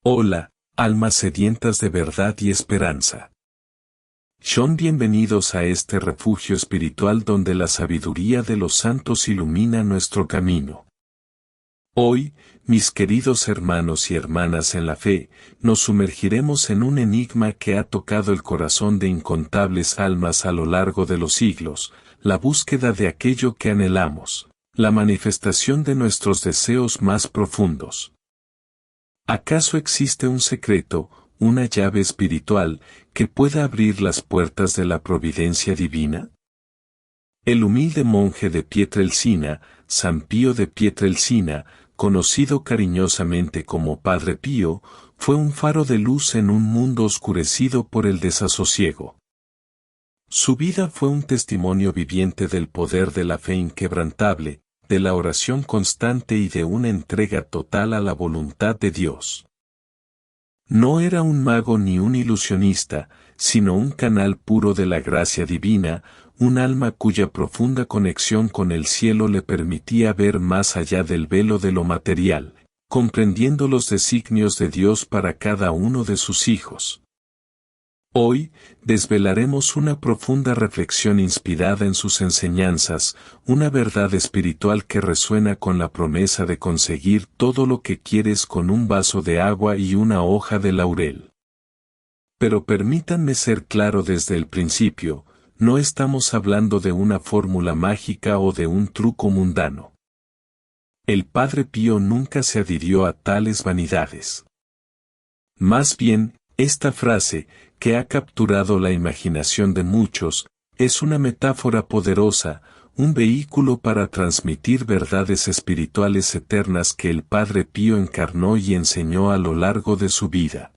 Hola, almas sedientas de verdad y esperanza. Son bienvenidos a este refugio espiritual donde la sabiduría de los santos ilumina nuestro camino. Hoy, mis queridos hermanos y hermanas en la fe, nos sumergiremos en un enigma que ha tocado el corazón de incontables almas a lo largo de los siglos, la búsqueda de aquello que anhelamos, la manifestación de nuestros deseos más profundos. ¿Acaso existe un secreto, una llave espiritual, que pueda abrir las puertas de la providencia divina? El humilde monje de Pietrelcina, San Pío de Pietrelcina, conocido cariñosamente como Padre Pío, fue un faro de luz en un mundo oscurecido por el desasosiego. Su vida fue un testimonio viviente del poder de la fe inquebrantable, de la oración constante y de una entrega total a la voluntad de Dios. No era un mago ni un ilusionista, sino un canal puro de la gracia divina, un alma cuya profunda conexión con el cielo le permitía ver más allá del velo de lo material, comprendiendo los designios de Dios para cada uno de sus hijos. Hoy, desvelaremos una profunda reflexión inspirada en sus enseñanzas, una verdad espiritual que resuena con la promesa de conseguir todo lo que quieres con un vaso de agua y una hoja de laurel. Pero permítanme ser claro desde el principio, no estamos hablando de una fórmula mágica o de un truco mundano. El Padre Pío nunca se adhirió a tales vanidades. Más bien, esta frase, que ha capturado la imaginación de muchos, es una metáfora poderosa, un vehículo para transmitir verdades espirituales eternas que el Padre Pío encarnó y enseñó a lo largo de su vida.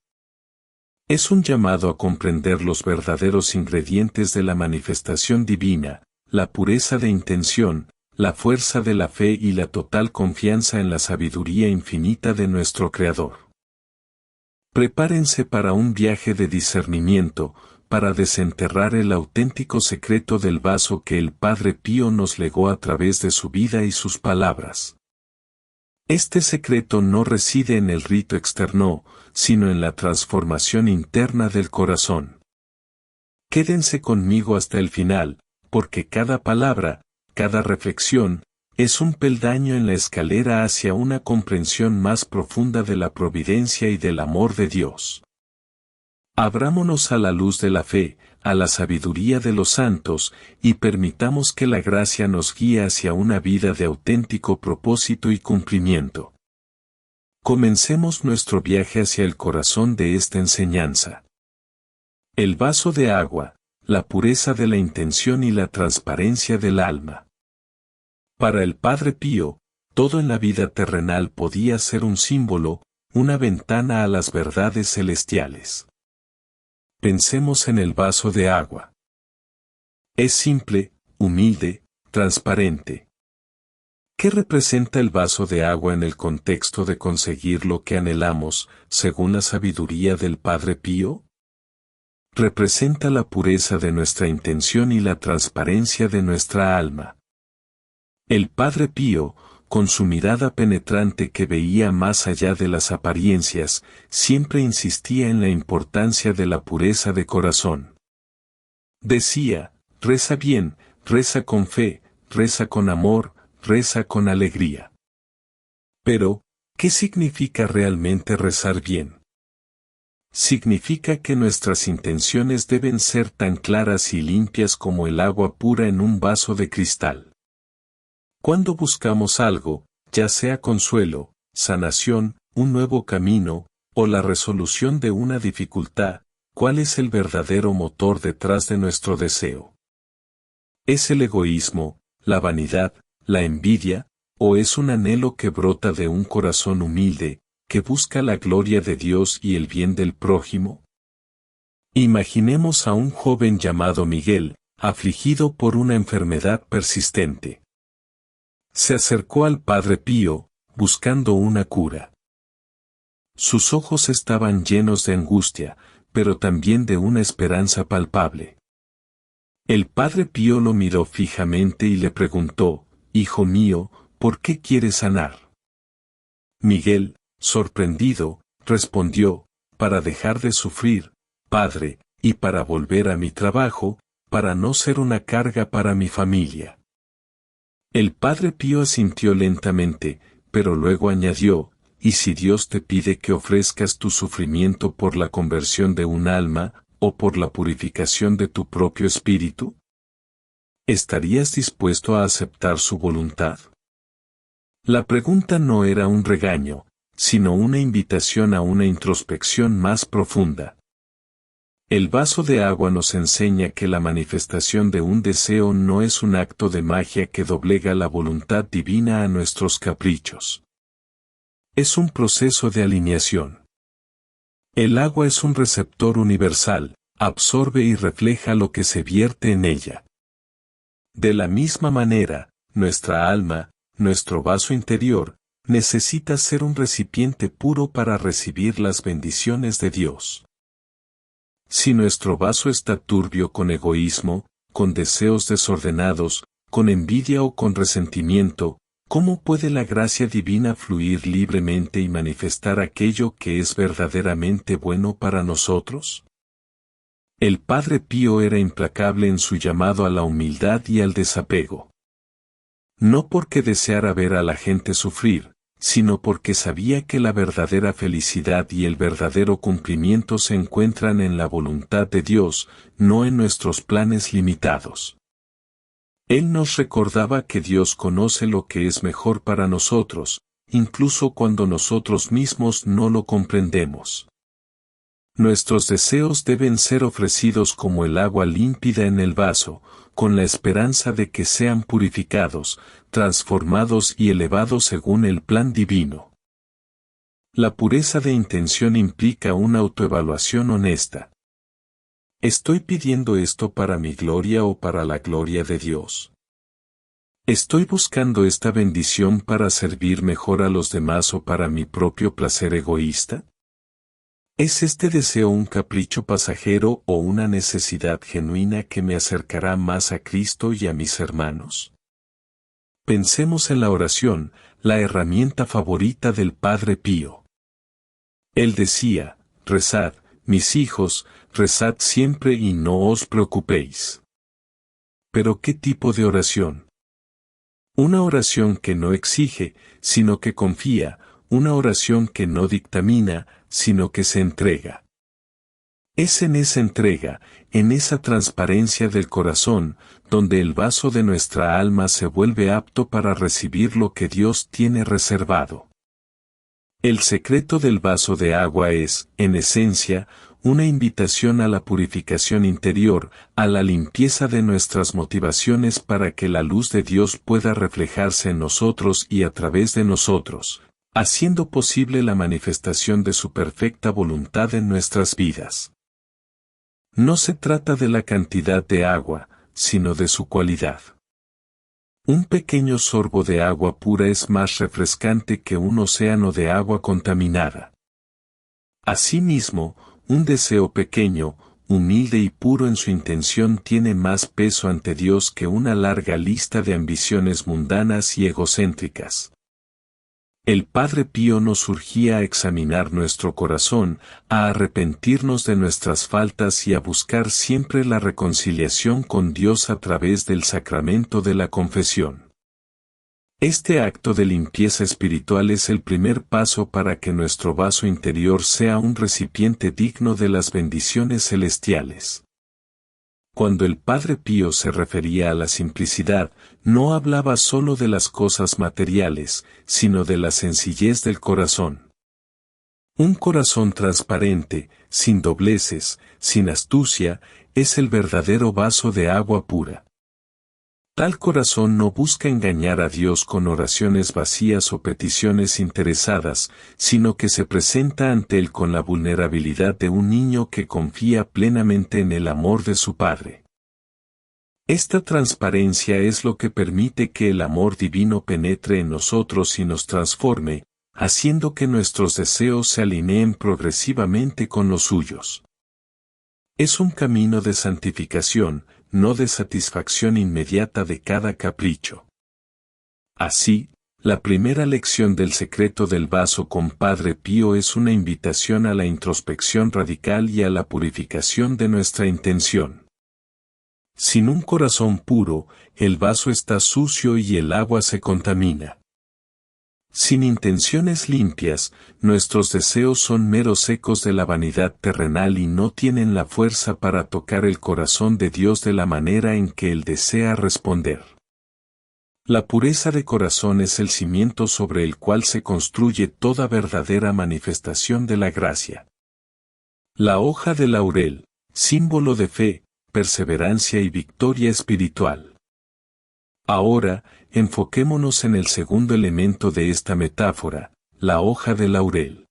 Es un llamado a comprender los verdaderos ingredientes de la manifestación divina, la pureza de intención, la fuerza de la fe y la total confianza en la sabiduría infinita de nuestro Creador. Prepárense para un viaje de discernimiento, para desenterrar el auténtico secreto del vaso que el Padre Pío nos legó a través de su vida y sus palabras. Este secreto no reside en el rito externo, sino en la transformación interna del corazón. Quédense conmigo hasta el final, porque cada palabra, cada reflexión, es un peldaño en la escalera hacia una comprensión más profunda de la providencia y del amor de Dios. Abrámonos a la luz de la fe, a la sabiduría de los santos, y permitamos que la gracia nos guíe hacia una vida de auténtico propósito y cumplimiento. Comencemos nuestro viaje hacia el corazón de esta enseñanza. El vaso de agua, la pureza de la intención y la transparencia del alma. Para el Padre Pío, todo en la vida terrenal podía ser un símbolo, una ventana a las verdades celestiales. Pensemos en el vaso de agua. Es simple, humilde, transparente. ¿Qué representa el vaso de agua en el contexto de conseguir lo que anhelamos, según la sabiduría del Padre Pío? Representa la pureza de nuestra intención y la transparencia de nuestra alma. El Padre Pío, con su mirada penetrante que veía más allá de las apariencias, siempre insistía en la importancia de la pureza de corazón. Decía, reza bien, reza con fe, reza con amor, reza con alegría. Pero, ¿qué significa realmente rezar bien? Significa que nuestras intenciones deben ser tan claras y limpias como el agua pura en un vaso de cristal. Cuando buscamos algo, ya sea consuelo, sanación, un nuevo camino, o la resolución de una dificultad, ¿cuál es el verdadero motor detrás de nuestro deseo? ¿Es el egoísmo, la vanidad, la envidia, o es un anhelo que brota de un corazón humilde, que busca la gloria de Dios y el bien del prójimo? Imaginemos a un joven llamado Miguel, afligido por una enfermedad persistente. Se acercó al Padre Pío, buscando una cura. Sus ojos estaban llenos de angustia, pero también de una esperanza palpable. El Padre Pío lo miró fijamente y le preguntó, «Hijo mío, ¿por qué quieres sanar?». Miguel, sorprendido, respondió, para dejar de sufrir, Padre, y para volver a mi trabajo, para no ser una carga para mi familia. El Padre Pío asintió lentamente, pero luego añadió, ¿y si Dios te pide que ofrezcas tu sufrimiento por la conversión de un alma, o por la purificación de tu propio espíritu? ¿Estarías dispuesto a aceptar su voluntad? La pregunta no era un regaño, sino una invitación a una introspección más profunda. El vaso de agua nos enseña que la manifestación de un deseo no es un acto de magia que doblega la voluntad divina a nuestros caprichos. Es un proceso de alineación. El agua es un receptor universal, absorbe y refleja lo que se vierte en ella. De la misma manera, nuestra alma, nuestro vaso interior, necesita ser un recipiente puro para recibir las bendiciones de Dios. Si nuestro vaso está turbio con egoísmo, con deseos desordenados, con envidia o con resentimiento, ¿cómo puede la gracia divina fluir libremente y manifestar aquello que es verdaderamente bueno para nosotros? El Padre Pío era implacable en su llamado a la humildad y al desapego. No porque deseara ver a la gente sufrir, sino porque sabía que la verdadera felicidad y el verdadero cumplimiento se encuentran en la voluntad de Dios, no en nuestros planes limitados. Él nos recordaba que Dios conoce lo que es mejor para nosotros, incluso cuando nosotros mismos no lo comprendemos. Nuestros deseos deben ser ofrecidos como el agua límpida en el vaso, con la esperanza de que sean purificados, transformados y elevados según el plan divino. La pureza de intención implica una autoevaluación honesta. ¿Estoy pidiendo esto para mi gloria o para la gloria de Dios? ¿Estoy buscando esta bendición para servir mejor a los demás o para mi propio placer egoísta? ¿Es este deseo un capricho pasajero o una necesidad genuina que me acercará más a Cristo y a mis hermanos? Pensemos en la oración, la herramienta favorita del Padre Pío. Él decía, rezad, mis hijos, rezad siempre y no os preocupéis. ¿Pero qué tipo de oración? Una oración que no exige, sino que confía, una oración que no dictamina, sino que se entrega. Es en esa entrega, en esa transparencia del corazón, donde el vaso de nuestra alma se vuelve apto para recibir lo que Dios tiene reservado. El secreto del vaso de agua es, en esencia, una invitación a la purificación interior, a la limpieza de nuestras motivaciones para que la luz de Dios pueda reflejarse en nosotros y a través de nosotros, haciendo posible la manifestación de su perfecta voluntad en nuestras vidas. No se trata de la cantidad de agua, sino de su cualidad. Un pequeño sorbo de agua pura es más refrescante que un océano de agua contaminada. Asimismo, un deseo pequeño, humilde y puro en su intención tiene más peso ante Dios que una larga lista de ambiciones mundanas y egocéntricas. El Padre Pío nos urgía a examinar nuestro corazón, a arrepentirnos de nuestras faltas y a buscar siempre la reconciliación con Dios a través del sacramento de la confesión. Este acto de limpieza espiritual es el primer paso para que nuestro vaso interior sea un recipiente digno de las bendiciones celestiales. Cuando el Padre Pío se refería a la simplicidad, no hablaba solo de las cosas materiales, sino de la sencillez del corazón. Un corazón transparente, sin dobleces, sin astucia, es el verdadero vaso de agua pura. Tal corazón no busca engañar a Dios con oraciones vacías o peticiones interesadas, sino que se presenta ante Él con la vulnerabilidad de un niño que confía plenamente en el amor de su Padre. Esta transparencia es lo que permite que el amor divino penetre en nosotros y nos transforme, haciendo que nuestros deseos se alineen progresivamente con los suyos. Es un camino de santificación, no de satisfacción inmediata de cada capricho. Así, La primera lección del secreto del vaso con Padre Pío es una invitación a la introspección radical y a la purificación de nuestra intención. Sin un corazón puro, el vaso está sucio y el agua se contamina. Sin intenciones limpias, nuestros deseos son meros ecos de la vanidad terrenal y no tienen la fuerza para tocar el corazón de Dios de la manera en que Él desea responder. La pureza de corazón es el cimiento sobre el cual se construye toda verdadera manifestación de la gracia. La hoja de laurel, símbolo de fe, perseverancia y victoria espiritual. Ahora, enfoquémonos en el segundo elemento de esta metáfora, la hoja de laurel.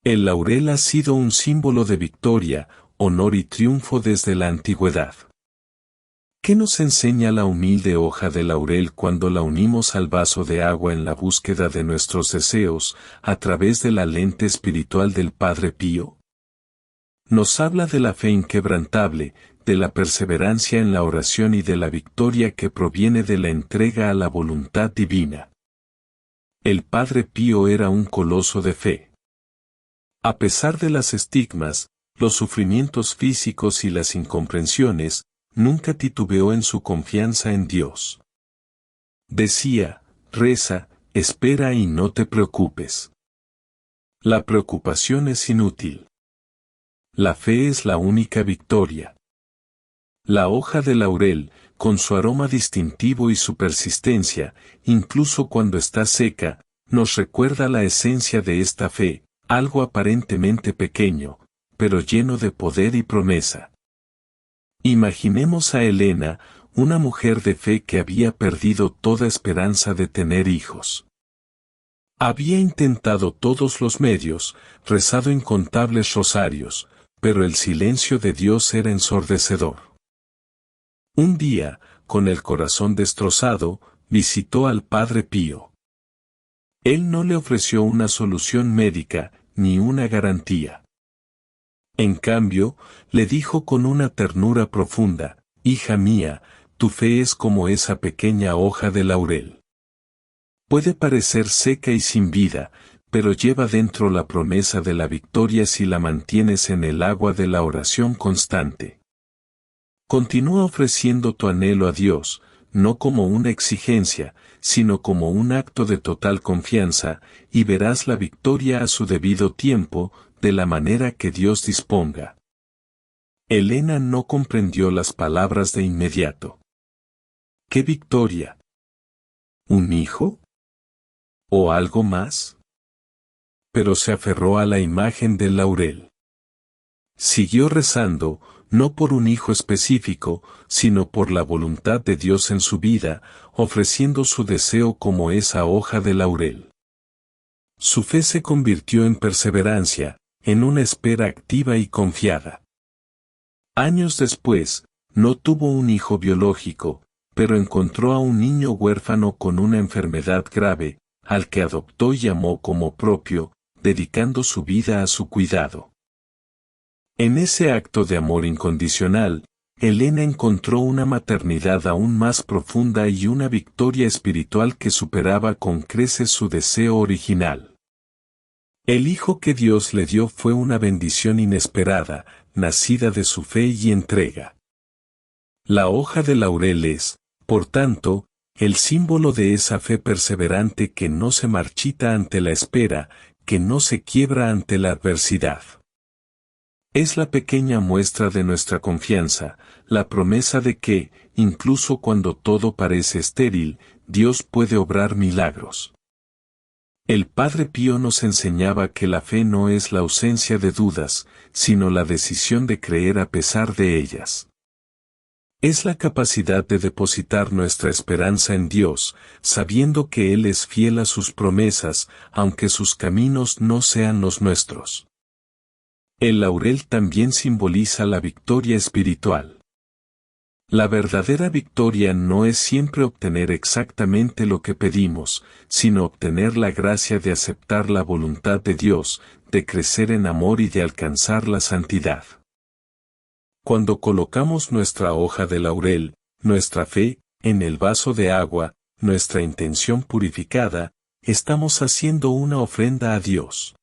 El laurel ha sido un símbolo de victoria, honor y triunfo desde la antigüedad. ¿Qué nos enseña la humilde hoja de laurel cuando la unimos al vaso de agua en la búsqueda de nuestros deseos, a través de la lente espiritual del Padre Pío? Nos habla de la fe inquebrantable, de la perseverancia en la oración y de la victoria que proviene de la entrega a la voluntad divina. El Padre Pío era un coloso de fe. A pesar de las estigmas, los sufrimientos físicos y las incomprensiones, nunca titubeó en su confianza en Dios. Decía, reza, espera y no te preocupes. La preocupación es inútil. La fe es la única victoria. La hoja de laurel, con su aroma distintivo y su persistencia, incluso cuando está seca, nos recuerda la esencia de esta fe, algo aparentemente pequeño, pero lleno de poder y promesa. Imaginemos a Elena, una mujer de fe que había perdido toda esperanza de tener hijos. Había intentado todos los medios, rezado incontables rosarios, pero el silencio de Dios era ensordecedor. Un día, con el corazón destrozado, visitó al Padre Pío. Él no le ofreció una solución médica, ni una garantía. En cambio, le dijo con una ternura profunda, hija mía, tu fe es como esa pequeña hoja de laurel. Puede parecer seca y sin vida, pero lleva dentro la promesa de la victoria si la mantienes en el agua de la oración constante. Continúa ofreciendo tu anhelo a Dios, no como una exigencia, sino como un acto de total confianza, y verás la victoria a su debido tiempo, de la manera que Dios disponga. Elena no comprendió las palabras de inmediato. ¿Qué victoria? ¿Un hijo? ¿O algo más? Pero se aferró a la imagen del laurel. Siguió rezando, no por un hijo específico, sino por la voluntad de Dios en su vida, ofreciendo su deseo como esa hoja de laurel. Su fe se convirtió en perseverancia, en una espera activa y confiada. Años después, no tuvo un hijo biológico, pero encontró a un niño huérfano con una enfermedad grave, al que adoptó y amó como propio, dedicando su vida a su cuidado. En ese acto de amor incondicional, Elena encontró una maternidad aún más profunda y una victoria espiritual que superaba con creces su deseo original. El hijo que Dios le dio fue una bendición inesperada, nacida de su fe y entrega. La hoja de laurel es, por tanto, el símbolo de esa fe perseverante que no se marchita ante la espera, que no se quiebra ante la adversidad. Es la pequeña muestra de nuestra confianza, la promesa de que, incluso cuando todo parece estéril, Dios puede obrar milagros. El Padre Pío nos enseñaba que la fe no es la ausencia de dudas, sino la decisión de creer a pesar de ellas. Es la capacidad de depositar nuestra esperanza en Dios, sabiendo que Él es fiel a sus promesas, aunque sus caminos no sean los nuestros. El laurel también simboliza la victoria espiritual. La verdadera victoria no es siempre obtener exactamente lo que pedimos, sino obtener la gracia de aceptar la voluntad de Dios, de crecer en amor y de alcanzar la santidad. Cuando colocamos nuestra hoja de laurel, nuestra fe, en el vaso de agua, nuestra intención purificada, estamos haciendo una ofrenda a Dios.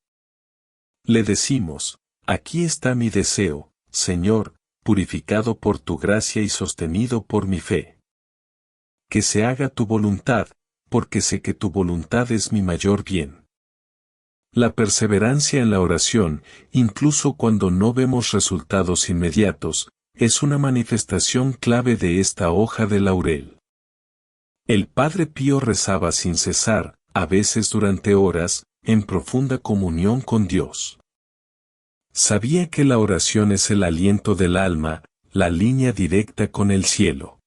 Le decimos, aquí está mi deseo, Señor, purificado por tu gracia y sostenido por mi fe. Que se haga tu voluntad, porque sé que tu voluntad es mi mayor bien. La perseverancia en la oración, incluso cuando no vemos resultados inmediatos, es una manifestación clave de esta hoja de laurel. El Padre Pío rezaba sin cesar, a veces durante horas, en profunda comunión con Dios. Sabía que la oración es el aliento del alma, la línea directa con el cielo.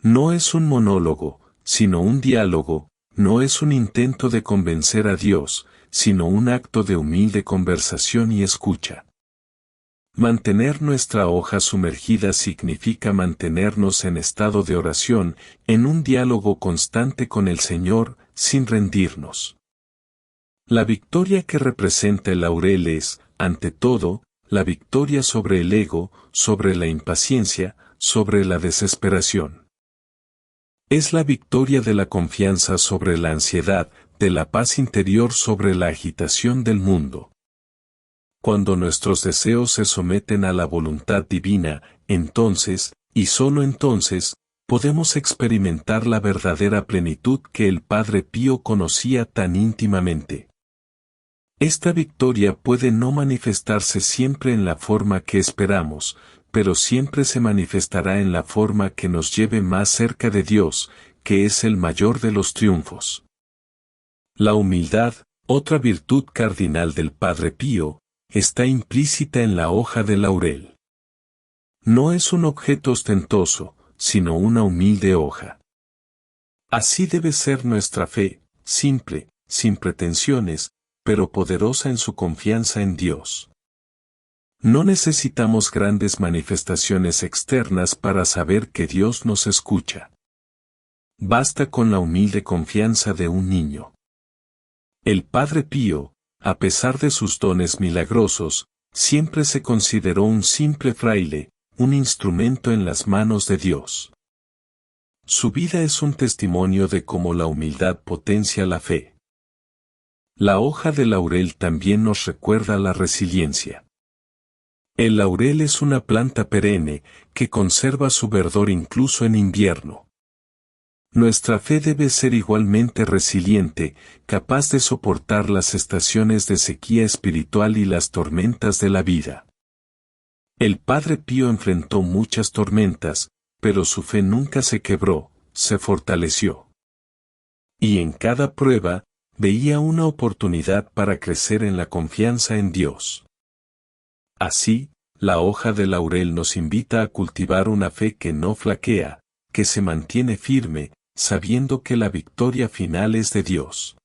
No es un monólogo, sino un diálogo, no es un intento de convencer a Dios, sino un acto de humilde conversación y escucha. Mantener nuestra hoja sumergida significa mantenernos en estado de oración, en un diálogo constante con el Señor, sin rendirnos. La victoria que representa el laurel es, ante todo, la victoria sobre el ego, sobre la impaciencia, sobre la desesperación. Es la victoria de la confianza sobre la ansiedad, de la paz interior sobre la agitación del mundo. Cuando nuestros deseos se someten a la voluntad divina, entonces, y solo entonces, podemos experimentar la verdadera plenitud que el Padre Pío conocía tan íntimamente. Esta victoria puede no manifestarse siempre en la forma que esperamos, pero siempre se manifestará en la forma que nos lleve más cerca de Dios, que es el mayor de los triunfos. La humildad, otra virtud cardinal del Padre Pío, está implícita en la hoja de laurel. No es un objeto ostentoso, sino una humilde hoja. Así debe ser nuestra fe, simple, sin pretensiones, pero poderosa en su confianza en Dios. No necesitamos grandes manifestaciones externas para saber que Dios nos escucha. Basta con la humilde confianza de un niño. El Padre Pío, a pesar de sus dones milagrosos, siempre se consideró un simple fraile, un instrumento en las manos de Dios. Su vida es un testimonio de cómo la humildad potencia la fe. La hoja de laurel también nos recuerda la resiliencia. El laurel es una planta perenne, que conserva su verdor incluso en invierno. Nuestra fe debe ser igualmente resiliente, capaz de soportar las estaciones de sequía espiritual y las tormentas de la vida. El Padre Pío enfrentó muchas tormentas, pero su fe nunca se quebró, se fortaleció. Y en cada prueba, veía una oportunidad para crecer en la confianza en Dios. Así, la hoja de laurel nos invita a cultivar una fe que no flaquea, que se mantiene firme, sabiendo que la victoria final es de Dios.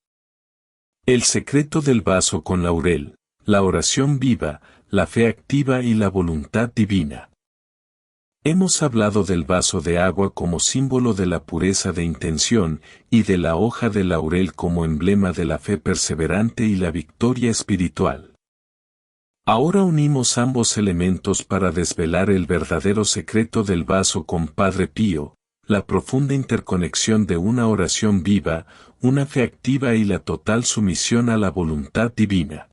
El secreto del vaso con laurel, la oración viva, la fe activa y la voluntad divina. Hemos hablado del vaso de agua como símbolo de la pureza de intención y de la hoja de laurel como emblema de la fe perseverante y la victoria espiritual. Ahora unimos ambos elementos para desvelar el verdadero secreto del vaso con Padre Pío, la profunda interconexión de una oración viva, una fe activa y la total sumisión a la voluntad divina.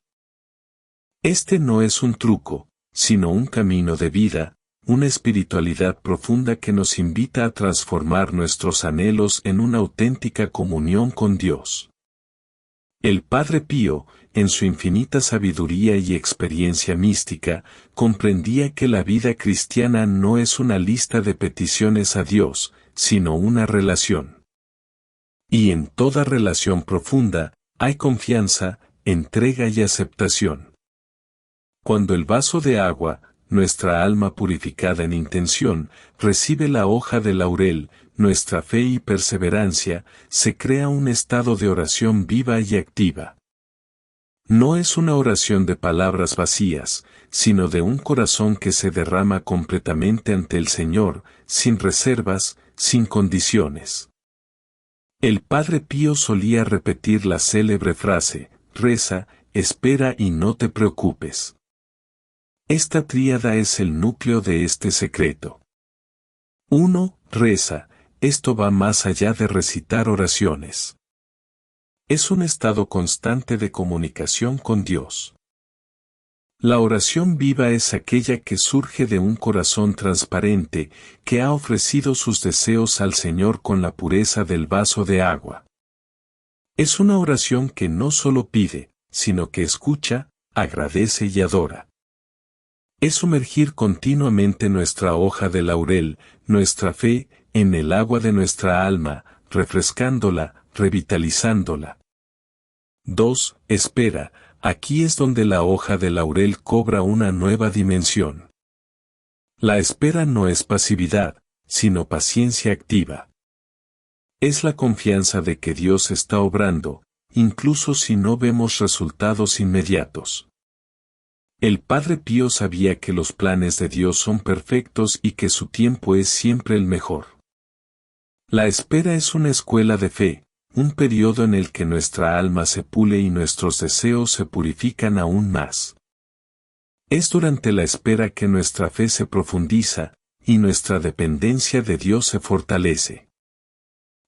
Este no es un truco, sino un camino de vida, una espiritualidad profunda que nos invita a transformar nuestros anhelos en una auténtica comunión con Dios. El Padre Pío, en su infinita sabiduría y experiencia mística, comprendía que la vida cristiana no es una lista de peticiones a Dios, sino una relación. Y en toda relación profunda, hay confianza, entrega y aceptación. Cuando el vaso de agua, nuestra alma purificada en intención, recibe la hoja de laurel, nuestra fe y perseverancia, se crea un estado de oración viva y activa. No es una oración de palabras vacías, sino de un corazón que se derrama completamente ante el Señor, sin reservas, sin condiciones. El Padre Pío solía repetir la célebre frase, reza, espera y no te preocupes. Esta tríada es el núcleo de este secreto. 1. Reza, esto va más allá de recitar oraciones. Es un estado constante de comunicación con Dios. La oración viva es aquella que surge de un corazón transparente, que ha ofrecido sus deseos al Señor con la pureza del vaso de agua. Es una oración que no solo pide, sino que escucha, agradece y adora. Es sumergir continuamente nuestra hoja de laurel, nuestra fe, en el agua de nuestra alma, refrescándola, revitalizándola. 2. Espera, aquí es donde la hoja de laurel cobra una nueva dimensión. La espera no es pasividad, sino paciencia activa. Es la confianza de que Dios está obrando, incluso si no vemos resultados inmediatos. El Padre Pío sabía que los planes de Dios son perfectos y que su tiempo es siempre el mejor. La espera es una escuela de fe, un periodo en el que nuestra alma se pule y nuestros deseos se purifican aún más. Es durante la espera que nuestra fe se profundiza, y nuestra dependencia de Dios se fortalece.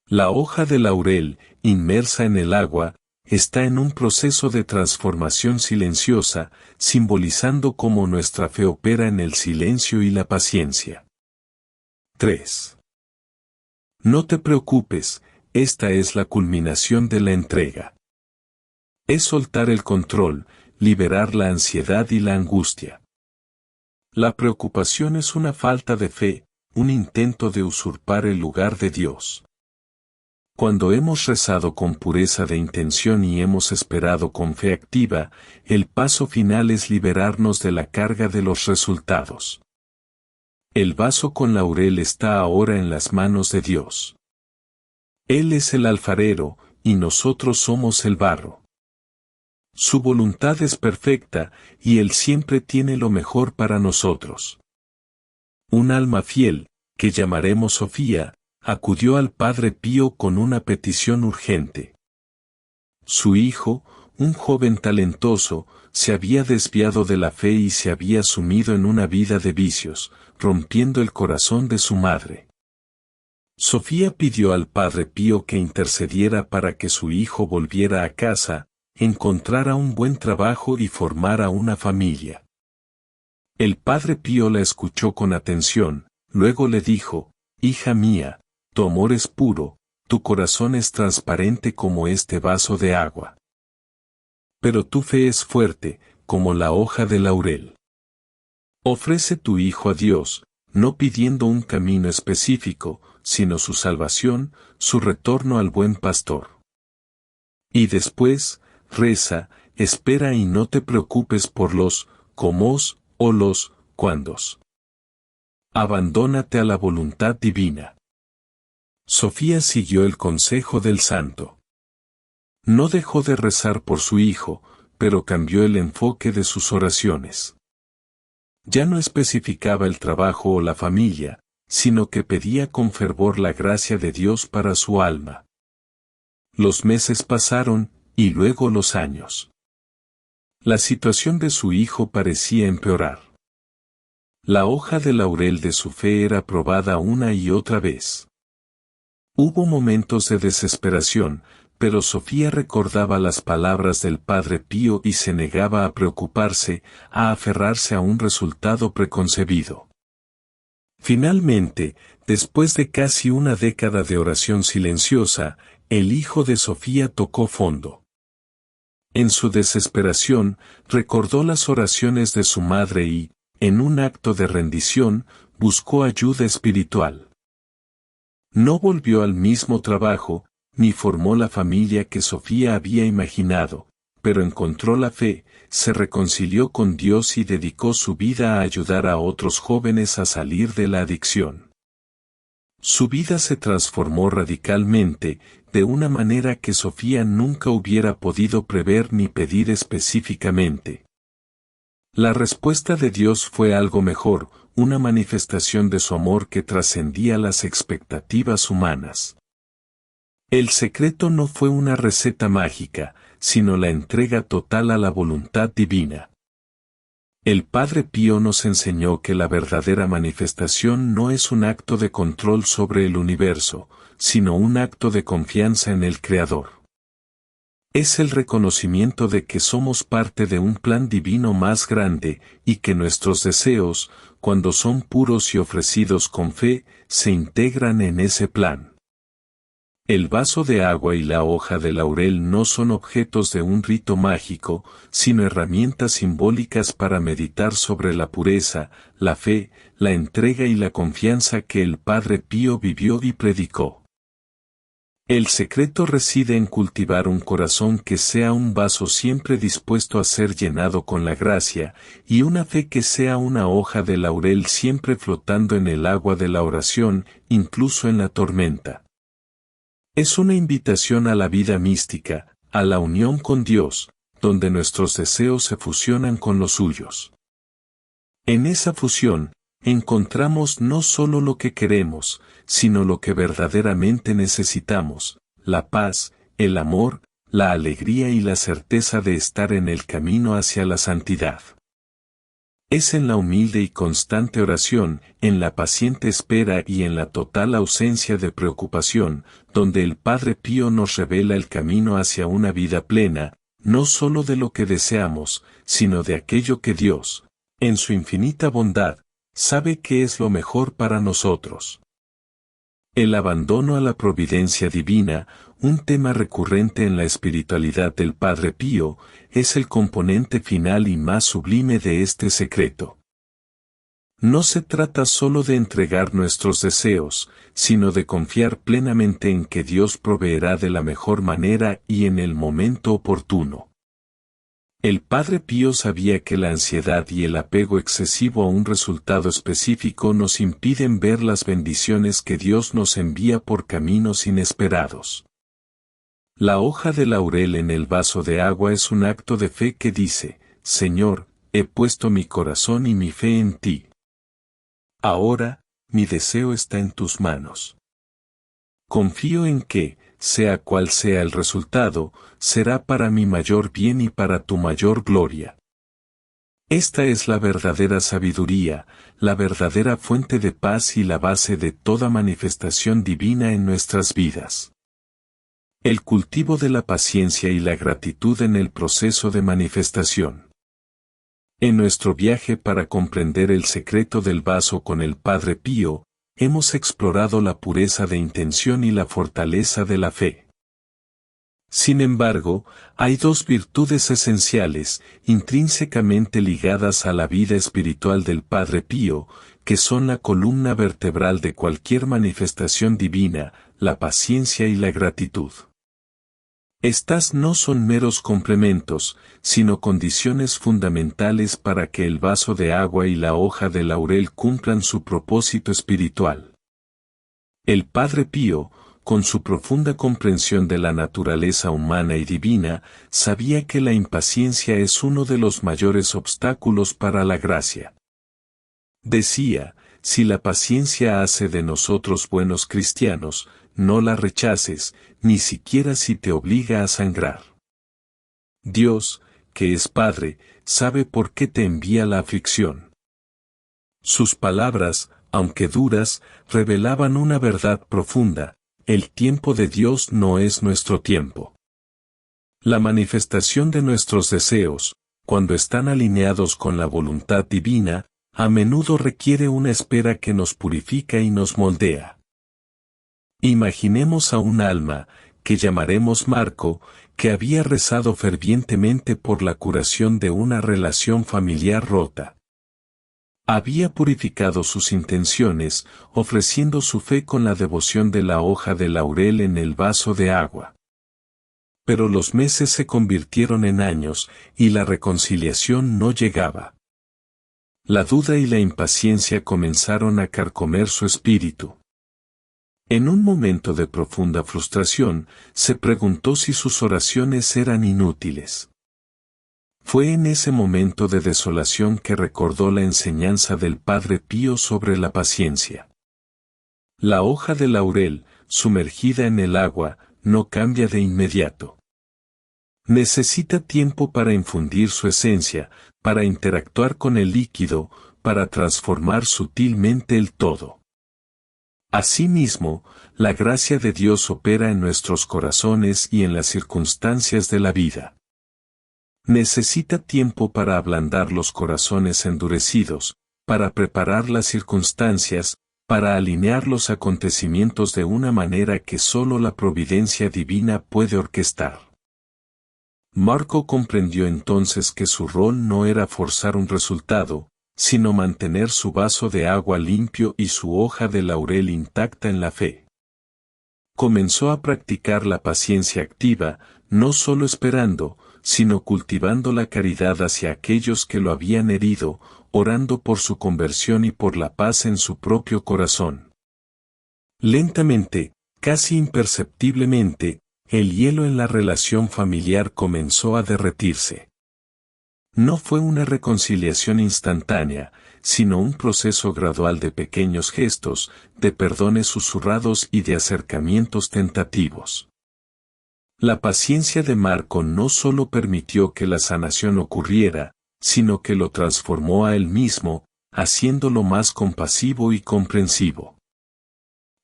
La hoja de laurel, inmersa en el agua, está en un proceso de transformación silenciosa, simbolizando cómo nuestra fe opera en el silencio y la paciencia. 3. No te preocupes, esta es la culminación de la entrega. Es soltar el control, liberar la ansiedad y la angustia. La preocupación es una falta de fe, un intento de usurpar el lugar de Dios. Cuando hemos rezado con pureza de intención y hemos esperado con fe activa, el paso final es liberarnos de la carga de los resultados. El vaso con laurel está ahora en las manos de Dios. Él es el alfarero, y nosotros somos el barro. Su voluntad es perfecta, y Él siempre tiene lo mejor para nosotros. Un alma fiel, que llamaremos Sofía, acudió al Padre Pío con una petición urgente. Su hijo, un joven talentoso, se había desviado de la fe y se había sumido en una vida de vicios, rompiendo el corazón de su madre. Sofía pidió al Padre Pío que intercediera para que su hijo volviera a casa, encontrara un buen trabajo y formara una familia. El Padre Pío la escuchó con atención, luego le dijo: «Hija mía, tu amor es puro, tu corazón es transparente como este vaso de agua. Pero tu fe es fuerte, como la hoja de laurel. Ofrece tu hijo a Dios, no pidiendo un camino específico, sino su salvación, su retorno al buen pastor. Y después, reza, espera y no te preocupes por los cómos o los cuándos. Abandónate a la voluntad divina». Sofía siguió el consejo del santo. No dejó de rezar por su hijo, pero cambió el enfoque de sus oraciones. Ya no especificaba el trabajo o la familia, sino que pedía con fervor la gracia de Dios para su alma. Los meses pasaron, y luego los años. La situación de su hijo parecía empeorar. La hoja de laurel de su fe era probada una y otra vez. Hubo momentos de desesperación, pero Sofía recordaba las palabras del Padre Pío y se negaba a preocuparse, a aferrarse a un resultado preconcebido. Finalmente, después de casi una década de oración silenciosa, el hijo de Sofía tocó fondo. En su desesperación, recordó las oraciones de su madre y, en un acto de rendición, buscó ayuda espiritual. No volvió al mismo trabajo, ni formó la familia que Sofía había imaginado, pero encontró la fe, se reconcilió con Dios y dedicó su vida a ayudar a otros jóvenes a salir de la adicción. Su vida se transformó radicalmente, de una manera que Sofía nunca hubiera podido prever ni pedir específicamente. La respuesta de Dios fue algo mejor, una manifestación de su amor que trascendía las expectativas humanas. El secreto no fue una receta mágica, sino la entrega total a la voluntad divina. El Padre Pío nos enseñó que la verdadera manifestación no es un acto de control sobre el universo, sino un acto de confianza en el Creador. Es el reconocimiento de que somos parte de un plan divino más grande, y que nuestros deseos, cuando son puros y ofrecidos con fe, se integran en ese plan. El vaso de agua y la hoja de laurel no son objetos de un rito mágico, sino herramientas simbólicas para meditar sobre la pureza, la fe, la entrega y la confianza que el Padre Pío vivió y predicó. El secreto reside en cultivar un corazón que sea un vaso siempre dispuesto a ser llenado con la gracia, y una fe que sea una hoja de laurel siempre flotando en el agua de la oración, incluso en la tormenta. Es una invitación a la vida mística, a la unión con Dios, donde nuestros deseos se fusionan con los suyos. En esa fusión, encontramos no solo lo que queremos, sino lo que verdaderamente necesitamos: la paz, el amor, la alegría y la certeza de estar en el camino hacia la santidad. Es en la humilde y constante oración, en la paciente espera y en la total ausencia de preocupación, donde el Padre Pío nos revela el camino hacia una vida plena, no solo de lo que deseamos, sino de aquello que Dios, en su infinita bondad, sabe que es lo mejor para nosotros. El abandono a la providencia divina, un tema recurrente en la espiritualidad del Padre Pío, es el componente final y más sublime de este secreto. No se trata solo de entregar nuestros deseos, sino de confiar plenamente en que Dios proveerá de la mejor manera y en el momento oportuno. El Padre Pío sabía que la ansiedad y el apego excesivo a un resultado específico nos impiden ver las bendiciones que Dios nos envía por caminos inesperados. La hoja de laurel en el vaso de agua es un acto de fe que dice: Señor, he puesto mi corazón y mi fe en ti. Ahora, mi deseo está en tus manos. Confío en que, sea cual sea el resultado, será para mi mayor bien y para tu mayor gloria. Esta es la verdadera sabiduría, la verdadera fuente de paz y la base de toda manifestación divina en nuestras vidas. El cultivo de la paciencia y la gratitud en el proceso de manifestación. En nuestro viaje para comprender el secreto del vaso con el Padre Pío, hemos explorado la pureza de intención y la fortaleza de la fe. Sin embargo, hay dos virtudes esenciales, intrínsecamente ligadas a la vida espiritual del Padre Pío, que son la columna vertebral de cualquier manifestación divina: la paciencia y la gratitud. Estas no son meros complementos, sino condiciones fundamentales para que el vaso de agua y la hoja de laurel cumplan su propósito espiritual. El Padre Pío, con su profunda comprensión de la naturaleza humana y divina, sabía que la impaciencia es uno de los mayores obstáculos para la gracia. Decía: si la paciencia hace de nosotros buenos cristianos, no la rechaces, ni siquiera si te obliga a sangrar. Dios, que es Padre, sabe por qué te envía la aflicción. Sus palabras, aunque duras, revelaban una verdad profunda: el tiempo de Dios no es nuestro tiempo. La manifestación de nuestros deseos, cuando están alineados con la voluntad divina, a menudo requiere una espera que nos purifica y nos moldea. Imaginemos a un alma, que llamaremos Marco, que había rezado fervientemente por la curación de una relación familiar rota. Había purificado sus intenciones, ofreciendo su fe con la devoción de la hoja de laurel en el vaso de agua. Pero los meses se convirtieron en años, y la reconciliación no llegaba. La duda y la impaciencia comenzaron a carcomer su espíritu. En un momento de profunda frustración, se preguntó si sus oraciones eran inútiles. Fue en ese momento de desolación que recordó la enseñanza del Padre Pío sobre la paciencia. La hoja de laurel, sumergida en el agua, no cambia de inmediato. Necesita tiempo para infundir su esencia, para interactuar con el líquido, para transformar sutilmente el todo. Asimismo, la gracia de Dios opera en nuestros corazones y en las circunstancias de la vida. Necesita tiempo para ablandar los corazones endurecidos, para preparar las circunstancias, para alinear los acontecimientos de una manera que sólo la providencia divina puede orquestar. Marco comprendió entonces que su rol no era forzar un resultado, sino mantener su vaso de agua limpio y su hoja de laurel intacta en la fe. Comenzó a practicar la paciencia activa, no solo esperando, sino cultivando la caridad hacia aquellos que lo habían herido, orando por su conversión y por la paz en su propio corazón. Lentamente, casi imperceptiblemente, el hielo en la relación familiar comenzó a derretirse. No fue una reconciliación instantánea, sino un proceso gradual de pequeños gestos, de perdones susurrados y de acercamientos tentativos. La paciencia de Marco no solo permitió que la sanación ocurriera, sino que lo transformó a él mismo, haciéndolo más compasivo y comprensivo.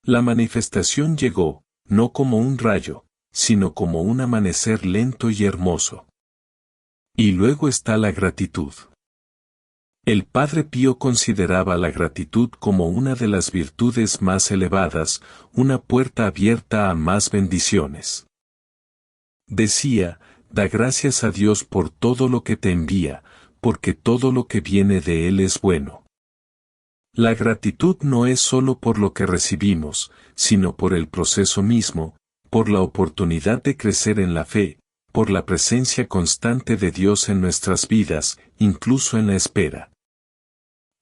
La manifestación llegó, no como un rayo, sino como un amanecer lento y hermoso. Y luego está la gratitud. El Padre Pío consideraba la gratitud como una de las virtudes más elevadas, una puerta abierta a más bendiciones. Decía, da gracias a Dios por todo lo que te envía, porque todo lo que viene de Él es bueno. La gratitud no es solo por lo que recibimos, sino por el proceso mismo, por la oportunidad de crecer en la fe, por la presencia constante de Dios en nuestras vidas, incluso en la espera.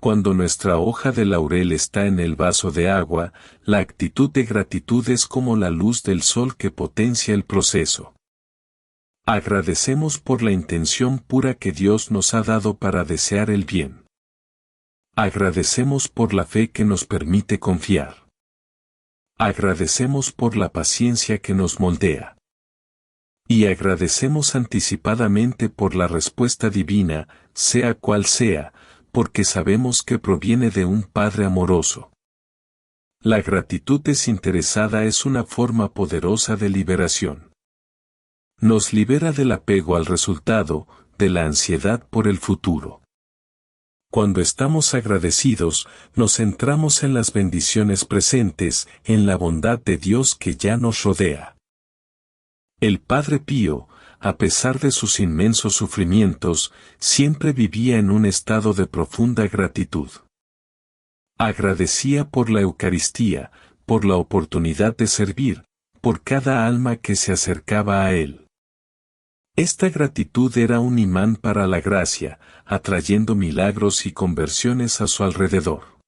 Cuando nuestra hoja de laurel está en el vaso de agua, la actitud de gratitud es como la luz del sol que potencia el proceso. Agradecemos por la intención pura que Dios nos ha dado para desear el bien. Agradecemos por la fe que nos permite confiar. Agradecemos por la paciencia que nos moldea. Y agradecemos anticipadamente por la respuesta divina, sea cual sea, porque sabemos que proviene de un Padre amoroso. La gratitud desinteresada es una forma poderosa de liberación. Nos libera del apego al resultado, de la ansiedad por el futuro. Cuando estamos agradecidos, nos centramos en las bendiciones presentes, en la bondad de Dios que ya nos rodea. El Padre Pío, a pesar de sus inmensos sufrimientos, siempre vivía en un estado de profunda gratitud. Agradecía por la Eucaristía, por la oportunidad de servir, por cada alma que se acercaba a él. Esta gratitud era un imán para la gracia, atrayendo milagros y conversiones a su alrededor.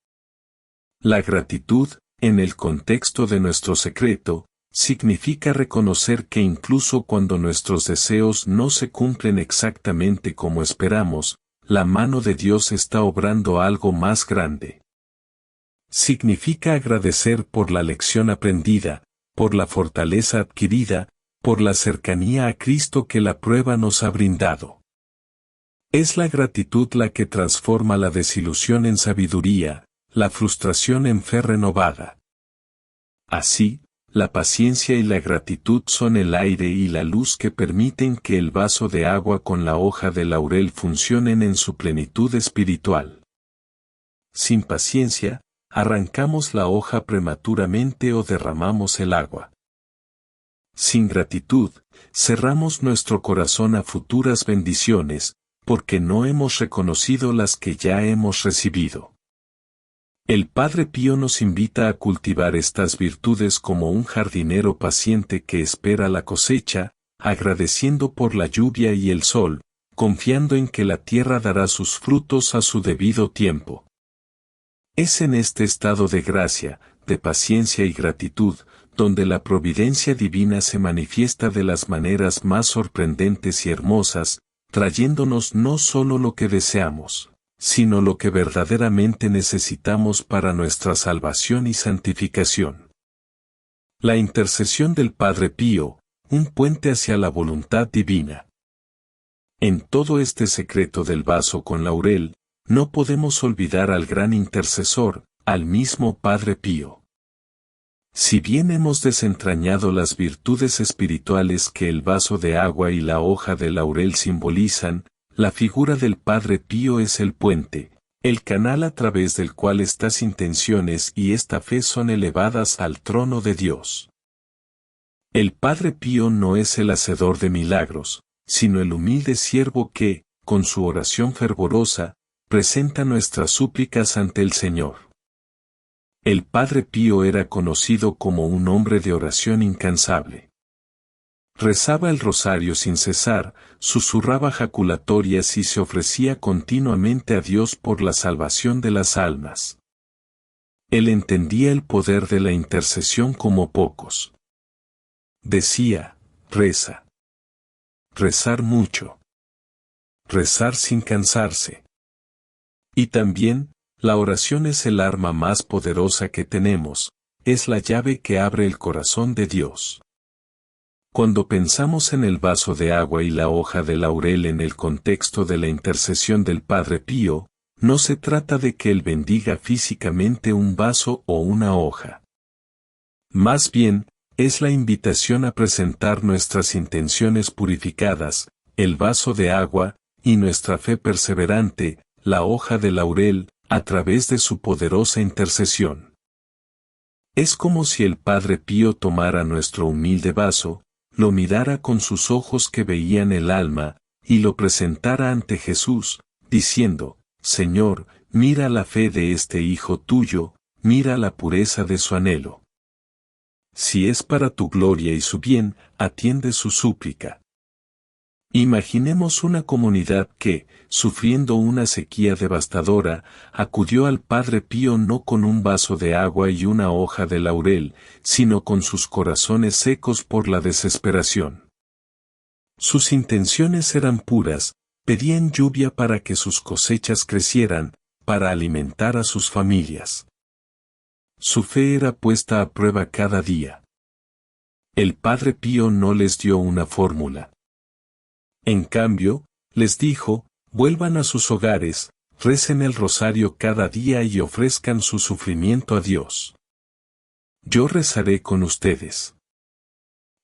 La gratitud, en el contexto de nuestro secreto, significa reconocer que incluso cuando nuestros deseos no se cumplen exactamente como esperamos, la mano de Dios está obrando algo más grande. Significa agradecer por la lección aprendida, por la fortaleza adquirida, por la cercanía a Cristo que la prueba nos ha brindado. Es la gratitud la que transforma la desilusión en sabiduría, la frustración en fe renovada. Así, la paciencia y la gratitud son el aire y la luz que permiten que el vaso de agua con la hoja de laurel funcionen en su plenitud espiritual. Sin paciencia, arrancamos la hoja prematuramente o derramamos el agua. Sin gratitud, cerramos nuestro corazón a futuras bendiciones, porque no hemos reconocido las que ya hemos recibido. El Padre Pío nos invita a cultivar estas virtudes como un jardinero paciente que espera la cosecha, agradeciendo por la lluvia y el sol, confiando en que la tierra dará sus frutos a su debido tiempo. Es en este estado de gracia, de paciencia y gratitud, donde la providencia divina se manifiesta de las maneras más sorprendentes y hermosas, trayéndonos no solo lo que deseamos, sino lo que verdaderamente necesitamos para nuestra salvación y santificación. La intercesión del Padre Pío, un puente hacia la voluntad divina. En todo este secreto del vaso con laurel, no podemos olvidar al gran intercesor, al mismo Padre Pío. Si bien hemos desentrañado las virtudes espirituales que el vaso de agua y la hoja de laurel simbolizan, la figura del Padre Pío es el puente, el canal a través del cual estas intenciones y esta fe son elevadas al trono de Dios. El Padre Pío no es el hacedor de milagros, sino el humilde siervo que, con su oración fervorosa, presenta nuestras súplicas ante el Señor. El Padre Pío era conocido como un hombre de oración incansable. Rezaba el rosario sin cesar, susurraba jaculatorias y se ofrecía continuamente a Dios por la salvación de las almas. Él entendía el poder de la intercesión como pocos. Decía, reza. Rezar mucho. Rezar sin cansarse. Y también, la oración es el arma más poderosa que tenemos, es la llave que abre el corazón de Dios. Cuando pensamos en el vaso de agua y la hoja de laurel en el contexto de la intercesión del Padre Pío, no se trata de que Él bendiga físicamente un vaso o una hoja. Más bien, es la invitación a presentar nuestras intenciones purificadas, el vaso de agua, y nuestra fe perseverante, la hoja de laurel, a través de su poderosa intercesión. Es como si el Padre Pío tomara nuestro humilde vaso, lo mirara con sus ojos que veían el alma, y lo presentara ante Jesús, diciendo, Señor, mira la fe de este Hijo tuyo, mira la pureza de su anhelo. Si es para tu gloria y su bien, atiende su súplica. Imaginemos una comunidad que, sufriendo una sequía devastadora, acudió al Padre Pío no con un vaso de agua y una hoja de laurel, sino con sus corazones secos por la desesperación. Sus intenciones eran puras, pedían lluvia para que sus cosechas crecieran, para alimentar a sus familias. Su fe era puesta a prueba cada día. El Padre Pío no les dio una fórmula. En cambio, les dijo, vuelvan a sus hogares, recen el rosario cada día y ofrezcan su sufrimiento a Dios. Yo rezaré con ustedes.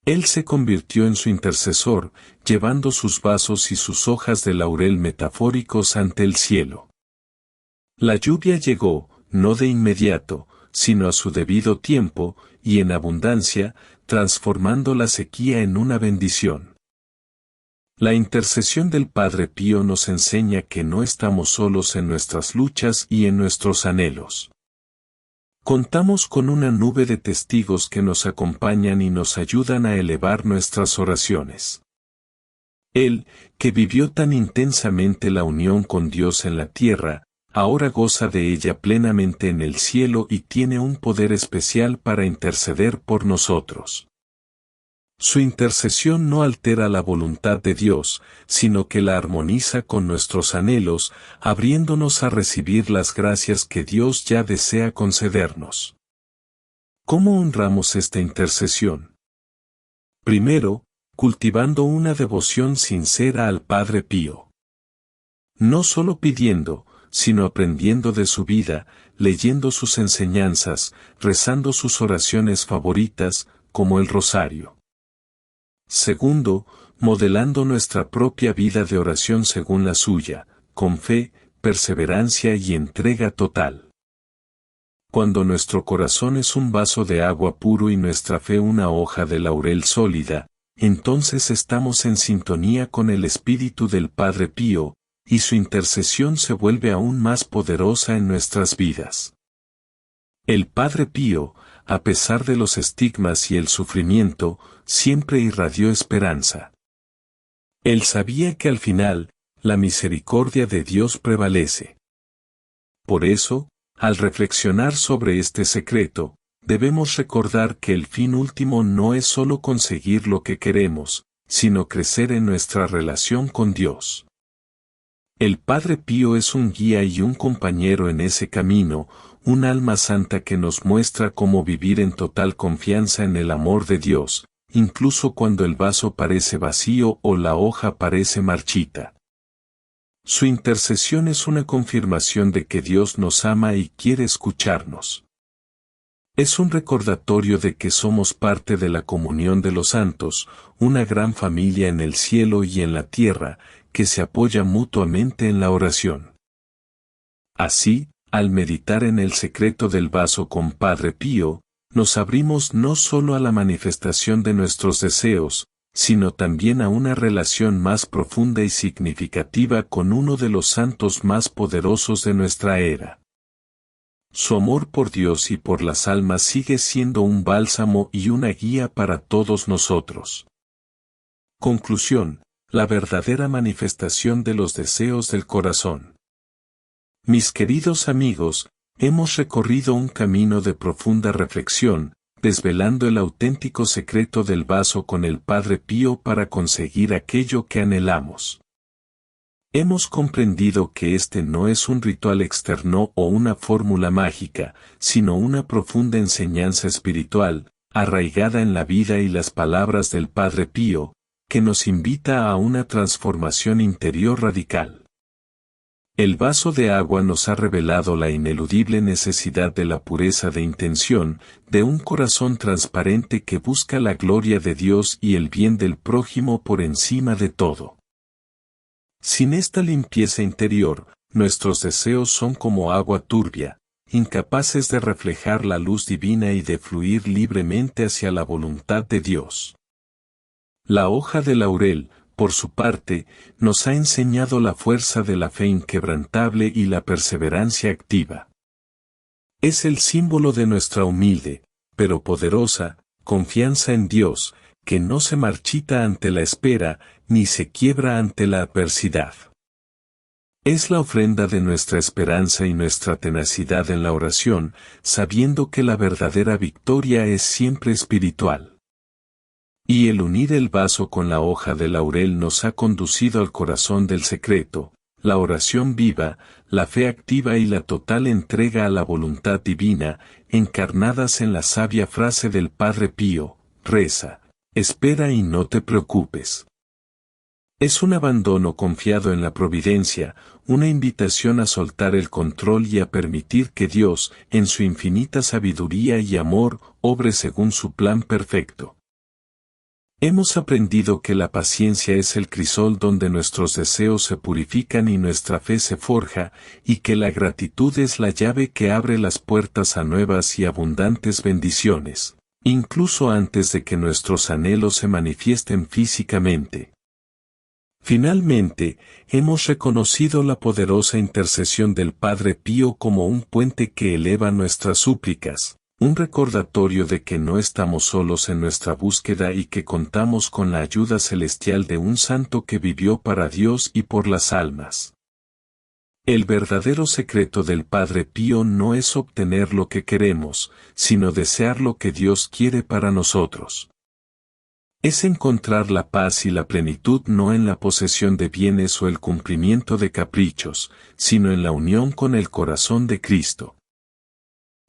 Él se convirtió en su intercesor, llevando sus vasos y sus hojas de laurel metafóricos ante el cielo. La lluvia llegó, no de inmediato, sino a su debido tiempo, y en abundancia, transformando la sequía en una bendición. La intercesión del Padre Pío nos enseña que no estamos solos en nuestras luchas y en nuestros anhelos. Contamos con una nube de testigos que nos acompañan y nos ayudan a elevar nuestras oraciones. Él, que vivió tan intensamente la unión con Dios en la tierra, ahora goza de ella plenamente en el cielo y tiene un poder especial para interceder por nosotros. Su intercesión no altera la voluntad de Dios, sino que la armoniza con nuestros anhelos, abriéndonos a recibir las gracias que Dios ya desea concedernos. ¿Cómo honramos esta intercesión? Primero, cultivando una devoción sincera al Padre Pío. No solo pidiendo, sino aprendiendo de su vida, leyendo sus enseñanzas, rezando sus oraciones favoritas, como el rosario. Segundo, modelando nuestra propia vida de oración según la suya, con fe, perseverancia y entrega total. Cuando nuestro corazón es un vaso de agua puro y nuestra fe una hoja de laurel sólida, entonces estamos en sintonía con el Espíritu del Padre Pío, y su intercesión se vuelve aún más poderosa en nuestras vidas. El Padre Pío, a pesar de los estigmas y el sufrimiento, siempre irradió esperanza. Él sabía que al final, la misericordia de Dios prevalece. Por eso, al reflexionar sobre este secreto, debemos recordar que el fin último no es solo conseguir lo que queremos, sino crecer en nuestra relación con Dios. El Padre Pío es un guía y un compañero en ese camino, un alma santa que nos muestra cómo vivir en total confianza en el amor de Dios, incluso cuando el vaso parece vacío o la hoja parece marchita. Su intercesión es una confirmación de que Dios nos ama y quiere escucharnos. Es un recordatorio de que somos parte de la comunión de los santos, una gran familia en el cielo y en la tierra, que se apoya mutuamente en la oración. Así, al meditar en el secreto del vaso con Padre Pío, nos abrimos no solo a la manifestación de nuestros deseos, sino también a una relación más profunda y significativa con uno de los santos más poderosos de nuestra era. Su amor por Dios y por las almas sigue siendo un bálsamo y una guía para todos nosotros. Conclusión: la verdadera manifestación de los deseos del corazón. Mis queridos amigos, hemos recorrido un camino de profunda reflexión, desvelando el auténtico secreto del vaso con el Padre Pío para conseguir aquello que anhelamos. Hemos comprendido que este no es un ritual externo o una fórmula mágica, sino una profunda enseñanza espiritual, arraigada en la vida y las palabras del Padre Pío, que nos invita a una transformación interior radical. El vaso de agua nos ha revelado la ineludible necesidad de la pureza de intención, de un corazón transparente que busca la gloria de Dios y el bien del prójimo por encima de todo. Sin esta limpieza interior, nuestros deseos son como agua turbia, incapaces de reflejar la luz divina y de fluir libremente hacia la voluntad de Dios. La hoja de laurel, por su parte, nos ha enseñado la fuerza de la fe inquebrantable y la perseverancia activa. Es el símbolo de nuestra humilde, pero poderosa, confianza en Dios, que no se marchita ante la espera, ni se quiebra ante la adversidad. Es la ofrenda de nuestra esperanza y nuestra tenacidad en la oración, sabiendo que la verdadera victoria es siempre espiritual. Y el unir el vaso con la hoja de laurel nos ha conducido al corazón del secreto, la oración viva, la fe activa y la total entrega a la voluntad divina, encarnadas en la sabia frase del Padre Pío: reza, espera y no te preocupes. Es un abandono confiado en la providencia, una invitación a soltar el control y a permitir que Dios, en su infinita sabiduría y amor, obre según su plan perfecto. Hemos aprendido que la paciencia es el crisol donde nuestros deseos se purifican y nuestra fe se forja, y que la gratitud es la llave que abre las puertas a nuevas y abundantes bendiciones, incluso antes de que nuestros anhelos se manifiesten físicamente. Finalmente, hemos reconocido la poderosa intercesión del Padre Pío como un puente que eleva nuestras súplicas, un recordatorio de que no estamos solos en nuestra búsqueda y que contamos con la ayuda celestial de un santo que vivió para Dios y por las almas. El verdadero secreto del Padre Pío no es obtener lo que queremos, sino desear lo que Dios quiere para nosotros. Es encontrar la paz y la plenitud no en la posesión de bienes o el cumplimiento de caprichos, sino en la unión con el corazón de Cristo.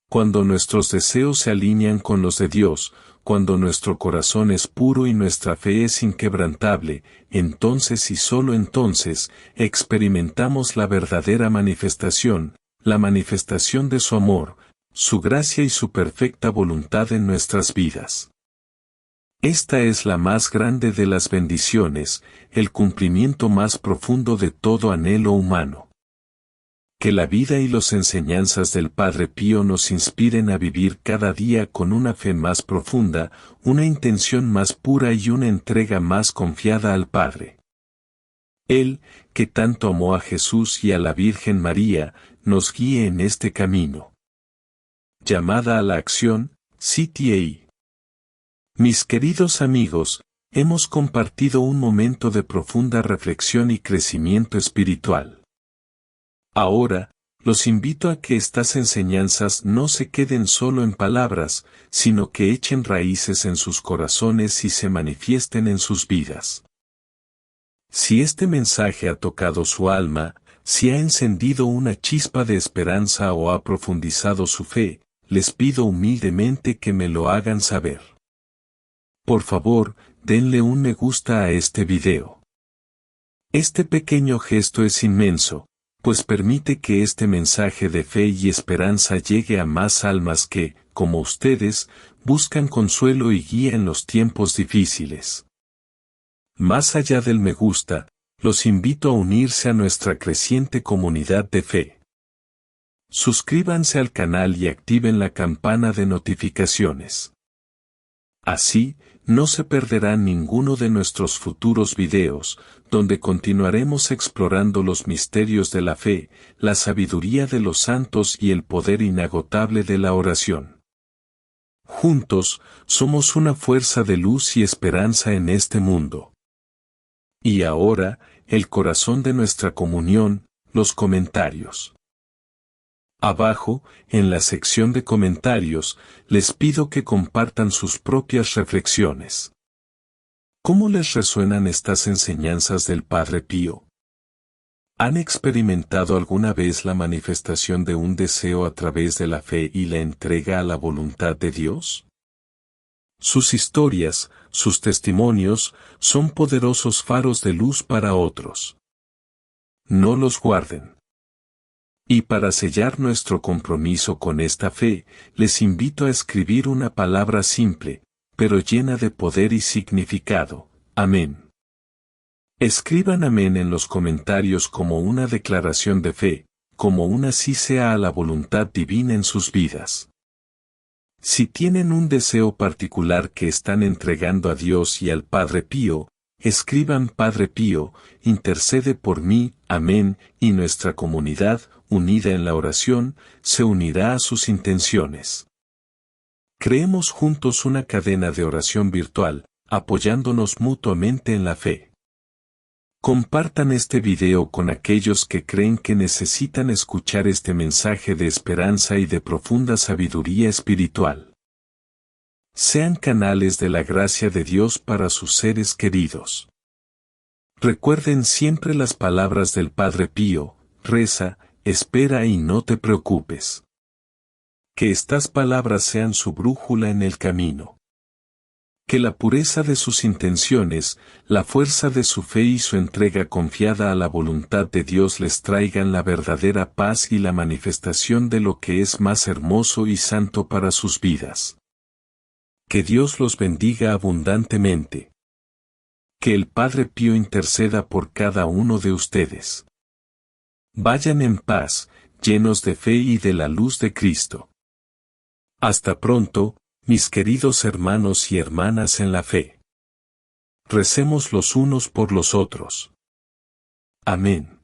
Cuando nuestros deseos se alinean con los de Dios, cuando nuestro corazón es puro y nuestra fe es inquebrantable, entonces y solo entonces, experimentamos la verdadera manifestación, la manifestación de su amor, su gracia y su perfecta voluntad en nuestras vidas. Esta es la más grande de las bendiciones, el cumplimiento más profundo de todo anhelo humano. Que la vida y las enseñanzas del Padre Pío nos inspiren a vivir cada día con una fe más profunda, una intención más pura y una entrega más confiada al Padre. Él, que tanto amó a Jesús y a la Virgen María, nos guíe en este camino. Llamada a la acción, CTA. Mis queridos amigos, hemos compartido un momento de profunda reflexión y crecimiento espiritual. Ahora, los invito a que estas enseñanzas no se queden solo en palabras, sino que echen raíces en sus corazones y se manifiesten en sus vidas. Si este mensaje ha tocado su alma, si ha encendido una chispa de esperanza o ha profundizado su fe, les pido humildemente que me lo hagan saber. Por favor, denle un me gusta a este video. Este pequeño gesto es inmenso, pues permite que este mensaje de fe y esperanza llegue a más almas que, como ustedes, buscan consuelo y guía en los tiempos difíciles. Más allá del me gusta, los invito a unirse a nuestra creciente comunidad de fe. Suscríbanse al canal y activen la campana de notificaciones. Así, no se perderán ninguno de nuestros futuros videos, donde continuaremos explorando los misterios de la fe, la sabiduría de los santos y el poder inagotable de la oración. Juntos, somos una fuerza de luz y esperanza en este mundo. Y ahora, el corazón de nuestra comunión, los comentarios. Abajo, en la sección de comentarios, les pido que compartan sus propias reflexiones. ¿Cómo les resuenan estas enseñanzas del Padre Pío? ¿Han experimentado alguna vez la manifestación de un deseo a través de la fe y la entrega a la voluntad de Dios? Sus historias, sus testimonios, son poderosos faros de luz para otros. No los guarden. Y para sellar nuestro compromiso con esta fe, les invito a escribir una palabra simple, pero llena de poder y significado. Amén. Escriban amén en los comentarios como una declaración de fe, como un así sea a la voluntad divina en sus vidas. Si tienen un deseo particular que están entregando a Dios y al Padre Pío, escriban Padre Pío, intercede por mí, amén, y nuestra comunidad, unida en la oración, se unirá a sus intenciones. Creemos juntos una cadena de oración virtual, apoyándonos mutuamente en la fe. Compartan este video con aquellos que creen que necesitan escuchar este mensaje de esperanza y de profunda sabiduría espiritual. Sean canales de la gracia de Dios para sus seres queridos. Recuerden siempre las palabras del Padre Pío: reza, espera y no te preocupes. Que estas palabras sean su brújula en el camino. Que la pureza de sus intenciones, la fuerza de su fe y su entrega confiada a la voluntad de Dios les traigan la verdadera paz y la manifestación de lo que es más hermoso y santo para sus vidas. Que Dios los bendiga abundantemente. Que el Padre Pío interceda por cada uno de ustedes. Vayan en paz, llenos de fe y de la luz de Cristo. Hasta pronto, mis queridos hermanos y hermanas en la fe. Recemos los unos por los otros. Amén.